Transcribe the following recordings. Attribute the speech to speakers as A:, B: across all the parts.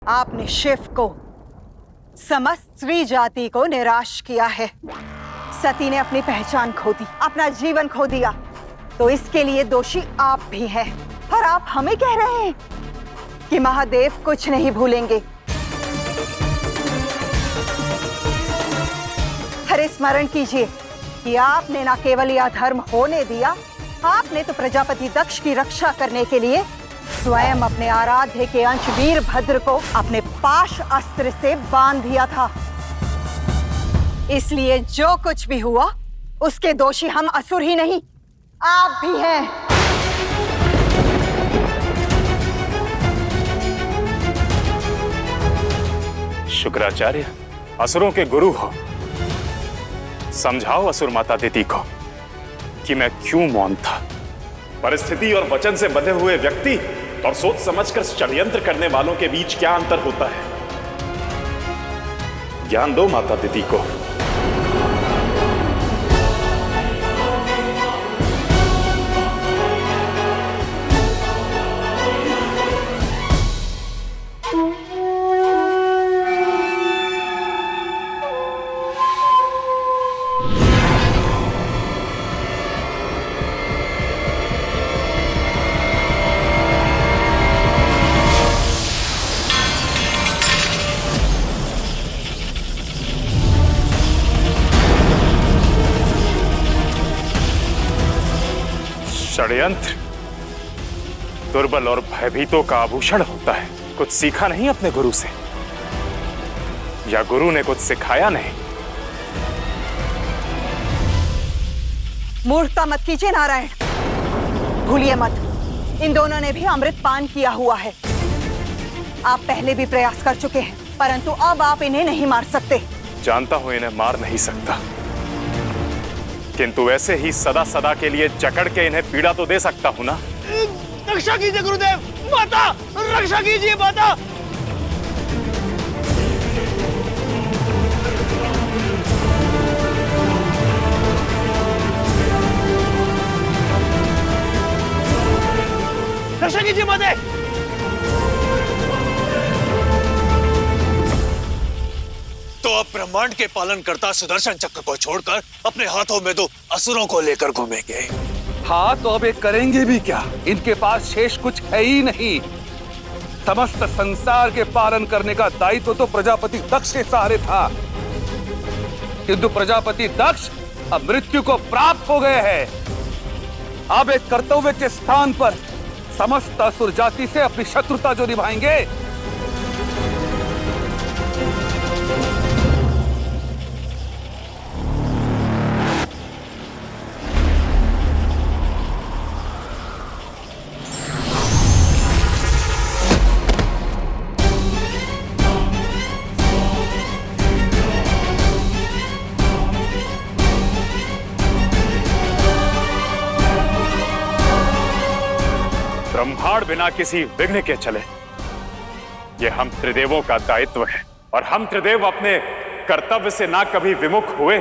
A: आपने शिव को, समस्त स्त्री जाति को निराश किया है। सती ने अपनी पहचान खो दी, अपना जीवन खो दिया, तो इसके लिए दोषी आप भी हैं। और आप हमें कह रहे हैं कि महादेव कुछ नहीं भूलेंगे। अरे स्मरण कीजिए कि आपने न केवल यह अधर्म होने दिया, आपने तो प्रजापति दक्ष की रक्षा करने के लिए स्वयं अपने आराध्य के अंश वीरभद्र को अपने पाश अस्त्र से बांध दिया था। इसलिए जो कुछ भी हुआ उसके दोषी हम असुर ही नहीं, आप भी हैं।
B: शुक्राचार्य, असुरों के गुरु हो, समझाओ असुर माता दिति को कि मैं क्यों मौन था।
C: परिस्थिति और वचन से बंधे हुए व्यक्ति और सोच समझकर षड्यंत्र करने वालों के बीच क्या अंतर होता है, ज्ञान दो माता दिति को।
B: षड्यंत्र दुर्बल और भयभीतों का आभूषण होता है। कुछ सीखा नहीं अपने गुरु से, या गुरु ने कुछ सिखाया नहीं?
A: मूर्खता मत कीजिए नारायण, भूलिए मत, इन दोनों ने भी अमृत पान किया हुआ है। आप पहले भी प्रयास कर चुके हैं, परंतु अब आप इन्हें नहीं मार सकते।
B: जानता हूं इन्हें मार नहीं सकता, किंतु ऐसे ही सदा सदा के लिए जकड़ के इन्हें पीड़ा तो दे सकता हूं ना।
D: रक्षा कीजिए गुरुदेव, माता रक्षा कीजिए माता। रक्षा कीजिए माता।
E: तो अब ब्रह्मांड के पालन करता सुदर्शन चक्र को छोड़कर अपने हाथों में दो असुरों को लेकर घूमेंगे।
F: हाँ, तो अब ये करेंगे भी क्या? इनके पास शेष कुछ है ही नहीं। समस्त संसार के पालन करने का दायित्व तो प्रजापति दक्ष के सहारे था, किंतु प्रजापति दक्ष अब मृत्यु को प्राप्त हो गए हैं। अब एक कर्तव्य के स्थान पर समस्त असुर जाति से अपनी शत्रुता जो निभाएंगे,
B: ब्रह्मांड बिना किसी विघ्न के चले, ये हम त्रिदेवों का दायित्व है। और हम त्रिदेव अपने कर्तव्य से ना कभी विमुख हुए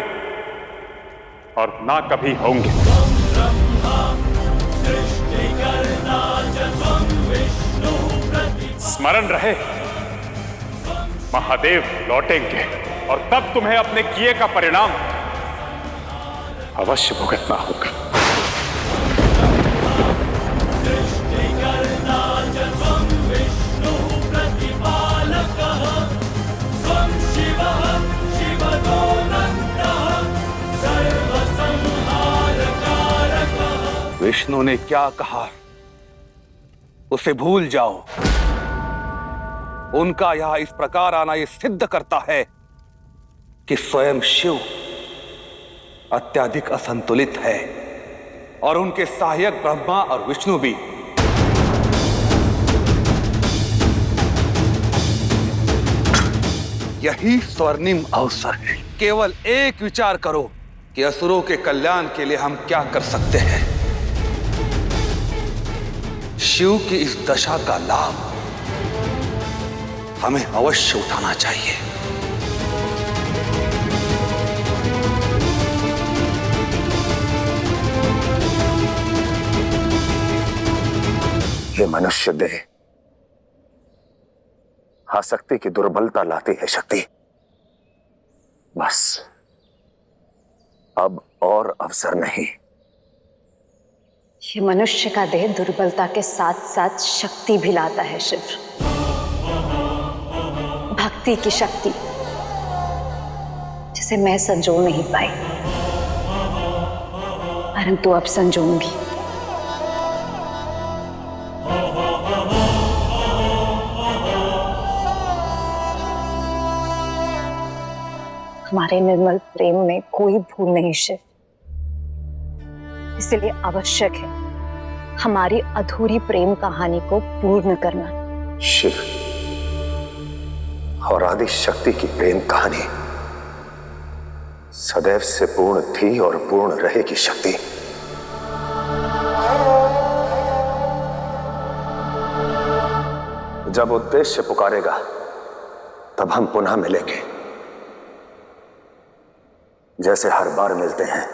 B: और ना कभी होंगे। स्मरण रहे, महादेव लौटेंगे और तब तुम्हें अपने किए का परिणाम अवश्य भुगतना होगा।
F: विष्णु ने क्या कहा उसे भूल जाओ। उनका यहां इस प्रकार आना यह सिद्ध करता है कि स्वयं शिव अत्यधिक असंतुलित है और उनके सहायक ब्रह्मा और विष्णु भी। यही स्वर्णिम अवसर है। केवल एक विचार करो कि असुरों के कल्याण के लिए हम क्या कर सकते हैं। शिव की इस दशा का लाभ हमें अवश्य उठाना चाहिए।
E: ये मनुष्य देह
G: आसक्ति की दुर्बलता लाती है शक्ति। बस अब और अवसर नहीं।
H: ये मनुष्य का देह दुर्बलता के साथ साथ शक्ति भी लाता है शिव। भक्ति की शक्ति जिसे मैं संजो नहीं पाई, परंतु अब संजोऊंगी। हमारे निर्मल प्रेम में कोई भूल नहीं शिव, इसलिए आवश्यक है हमारी अधूरी प्रेम कहानी को पूर्ण करना।
G: शिव और आदि शक्ति की प्रेम कहानी सदैव से पूर्ण थी और पूर्ण रहेगी शक्ति। जब उद्देश्य पुकारेगा तब हम पुनः मिलेंगे, जैसे हर बार मिलते हैं।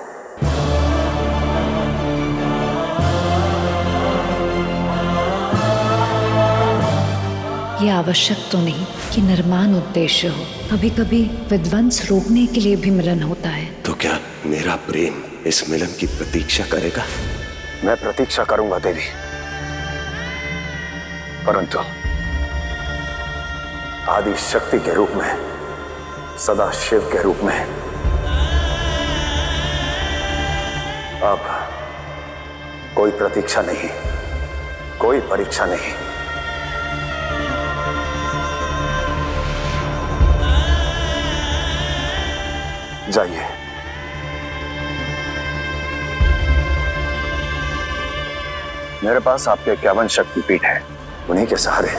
H: यह आवश्यक तो नहीं कि निर्माण उद्देश्य हो, कभी कभी विध्वंस रोकने के लिए भी मिलन होता है।
G: तो क्या मेरा प्रेम इस मिलन की प्रतीक्षा करेगा? मैं प्रतीक्षा करूंगा देवी, परंतु आदि शक्ति के रूप में, सदा शिव के रूप में। अब कोई प्रतीक्षा नहीं, कोई परीक्षा नहीं। जाइए। मेरे पास आपके 51 शक्तिपीठ है, उन्हीं के सहारे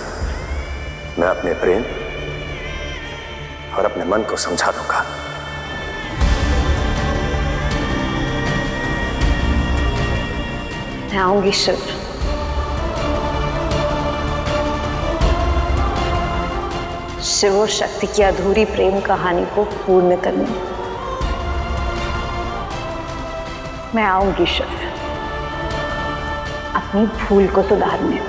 G: मैं अपने प्रेम और अपने मन को समझा दूंगा।
H: मैं आऊंगी शिव। शिव और शक्ति की अधूरी प्रेम कहानी को पूर्ण करने मैं आऊंगी शिव, अपनी भूल को सुधारने।